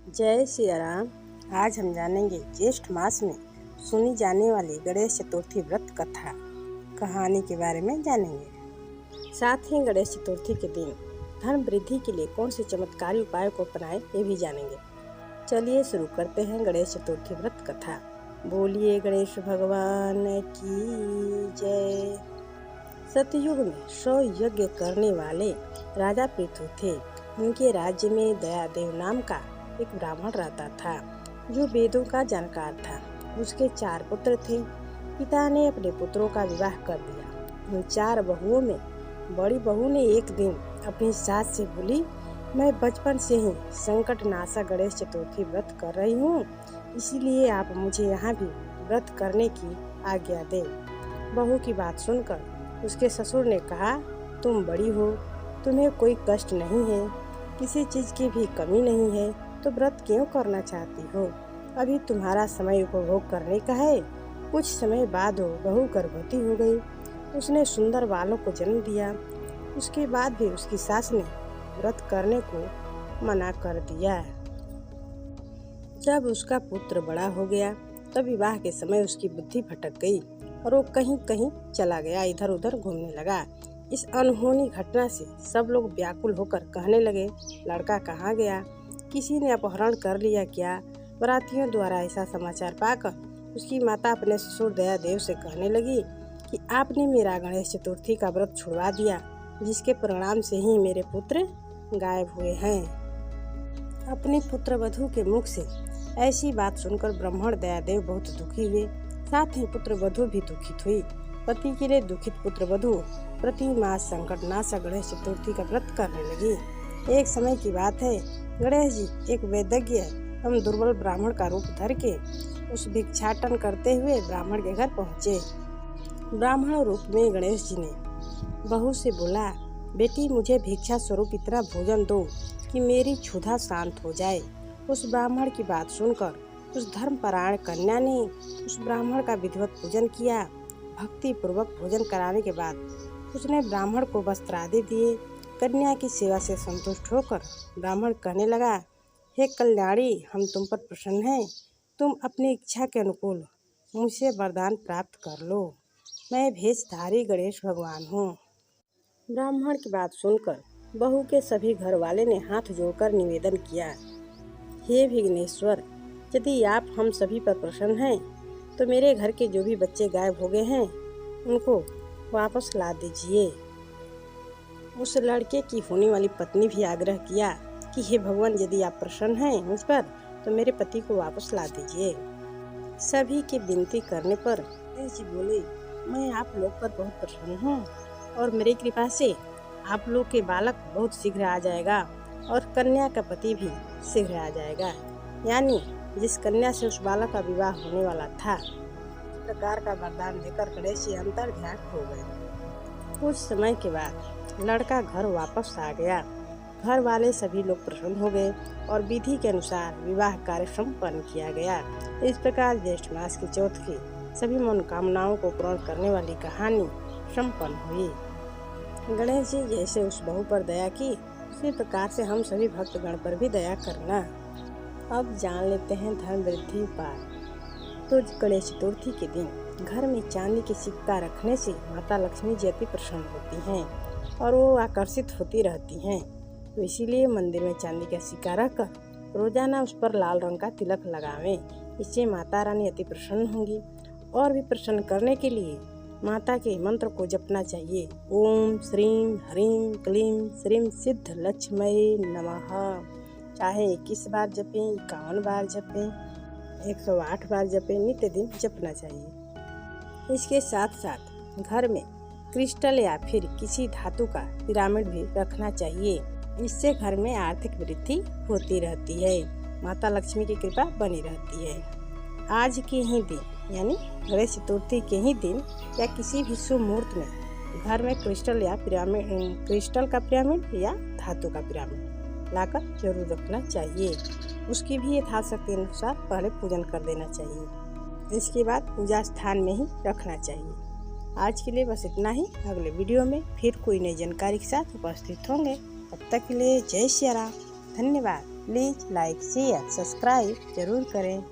जय सिया राम। आज हम जानेंगे ज्येष्ठ मास में सुनी जाने वाली गणेश चतुर्थी व्रत कथा कहानी के बारे में जानेंगे। साथ ही गणेश चतुर्थी के दिन धन वृद्धि के लिए कौन से चमत्कारी उपाय को अपनाएं ये भी जानेंगे। चलिए शुरू करते हैं गणेश चतुर्थी व्रत कथा। बोलिए गणेश भगवान की जय। सतयुग में 100 यज्ञ करने वाले राजा पृथु थे। उनके राज्य में दयादेव नाम का एक ब्राह्मण रहता था जो वेदों का जानकार था। उसके 4 पुत्र थे। पिता ने अपने पुत्रों का विवाह कर दिया। उन 4 बहुओं में बड़ी बहू ने एक दिन अपनी सास से बोली, मैं बचपन से ही संकट नाशक गणेश चतुर्थी व्रत कर रही हूँ, इसीलिए आप मुझे यहाँ भी व्रत करने की आज्ञा दें। बहू की बात सुनकर उसके ससुर ने कहा, तुम बड़ी हो, तुम्हें कोई कष्ट नहीं है, किसी चीज़ की भी कमी नहीं है, तो व्रत क्यों करना चाहती हो? अभी तुम्हारा समय उपभोग करने का है। कुछ समय बाद बहू गर्भवती हो गई। उसने सुंदर बालों को जन्म दिया। उसके बाद भी उसकी सास ने व्रत करने को मना कर दिया। जब उसका पुत्र बड़ा हो गया तब विवाह के समय उसकी बुद्धि भटक गई और वो कहीं कहीं चला गया, इधर उधर घूमने लगा। इस अनहोनी घटना से सब लोग व्याकुल होकर कहने लगे, लड़का कहाँ गया? किसी ने अपहरण कर लिया क्या? बरातियों द्वारा ऐसा समाचार पाकर उसकी माता अपने ससुर दयादेव से कहने लगी कि आपने मेरा गणेश चतुर्थी का व्रत छुड़वा दिया, जिसके परिणाम से ही मेरे पुत्र गायब हुए हैं। अपनी पुत्र वधू के मुख से ऐसी बात सुनकर ब्राह्मण दयादेव बहुत दुखी हुए। साथ ही पुत्र वधू भी दुखित हुई। पति के लिए दुखित पुत्र वधू प्रति मास संकट नाशक गणेश चतुर्थी का व्रत करने लगी। एक समय की बात है, गणेश जी एक वैदज्ञ एवं दुर्बल ब्राह्मण का रूप धर के उस भिक्षाटन करते हुए ब्राह्मण के घर पहुँचे। ब्राह्मण रूप में गणेश जी ने बहू से बोला, बेटी मुझे भिक्षा स्वरूप इतना भोजन दो कि मेरी क्षुधा शांत हो जाए। उस ब्राह्मण की बात सुनकर उस धर्मपरायण कन्या ने उस ब्राह्मण का विधिवत पूजन किया। भक्ति पूर्वक भोजन कराने के बाद उसने ब्राह्मण को वस्त्र आदि दिए। कन्या की सेवा से संतुष्ट होकर ब्राह्मण कहने लगा, हे कल्याणी, हम तुम पर प्रसन्न हैं। तुम अपनी इच्छा के अनुकूल मुझसे वरदान प्राप्त कर लो। मैं भेषधारी गणेश भगवान हूँ। ब्राह्मण की बात सुनकर बहू के सभी घर वाले ने हाथ जोड़कर निवेदन किया, हे विघ्नेश्वर, यदि आप हम सभी पर प्रसन्न हैं तो मेरे घर के जो भी बच्चे गायब हो गए हैं उनको वापस ला दीजिए। उस लड़के की होने वाली पत्नी भी आग्रह किया कि हे भगवान, यदि आप प्रसन्न हैं मुझ पर तो मेरे पति को वापस ला दीजिए। सभी के विनती करने पर गणेश जी बोले, मैं आप लोग पर बहुत प्रसन्न हूँ और मेरी कृपा से आप लोग के बालक बहुत शीघ्र आ जाएगा और कन्या का पति भी शीघ्र आ जाएगा। यानी जिस कन्या से उस बालक का विवाह होने वाला था। इस प्रकार का वरदान देकर गणेश जी अंतर्ध्यान हो गए। कुछ समय के बाद लड़का घर वापस आ गया। घर वाले सभी लोग प्रसन्न हो गए और विधि के अनुसार विवाह कार्य संपन्न किया गया। इस प्रकार ज्येष्ठ मास की चौथ की सभी मनोकामनाओं को पूर्ण करने वाली कहानी संपन्न हुई। गणेश जी जैसे उस बहू पर दया की, उसी प्रकार से हम सभी भक्तगण पर भी दया करना। अब जान लेते हैं धन वृद्धि उपाय। तो गणेश चतुर्थी के दिन घर में चांदी के सिक्का रखने से माता लक्ष्मी जी अति प्रसन्न होती हैं और वो आकर्षित होती रहती हैं। तो इसीलिए मंदिर में चांदी का सिक्का रखकर रोजाना उस पर लाल रंग का तिलक लगावें। इससे माता रानी अति प्रसन्न होंगी। और भी प्रसन्न करने के लिए माता के मंत्र को जपना चाहिए। ओम श्रीं ह्रीं क्लीं श्रीं सिद्ध लक्ष्मी नमः। चाहे 21 बार जपें, 51 बार जपें, 108 बार जपें, नित्य दिन जपना चाहिए। इसके साथ साथ घर में क्रिस्टल या फिर किसी धातु का पिरामिड भी रखना चाहिए। इससे घर में आर्थिक वृद्धि होती रहती है, माता लक्ष्मी की कृपा बनी रहती है। आज के ही दिन यानी गणेश चतुर्थी के ही दिन या किसी भी शुभ मुहूर्त में घर में क्रिस्टल का पिरामिड या धातु का पिरामिड लाकर जरूर रखना चाहिए। उसकी भी यथाशक्ति अनुसार पहले पूजन कर देना चाहिए। इसके बाद पूजा स्थान में ही रखना चाहिए। आज के लिए बस इतना ही। अगले वीडियो में फिर कोई नई जानकारी के साथ उपस्थित होंगे। तब तक के लिए जय श्री राम। धन्यवाद। प्लीज़ लाइक शेयर सब्सक्राइब ज़रूर करें।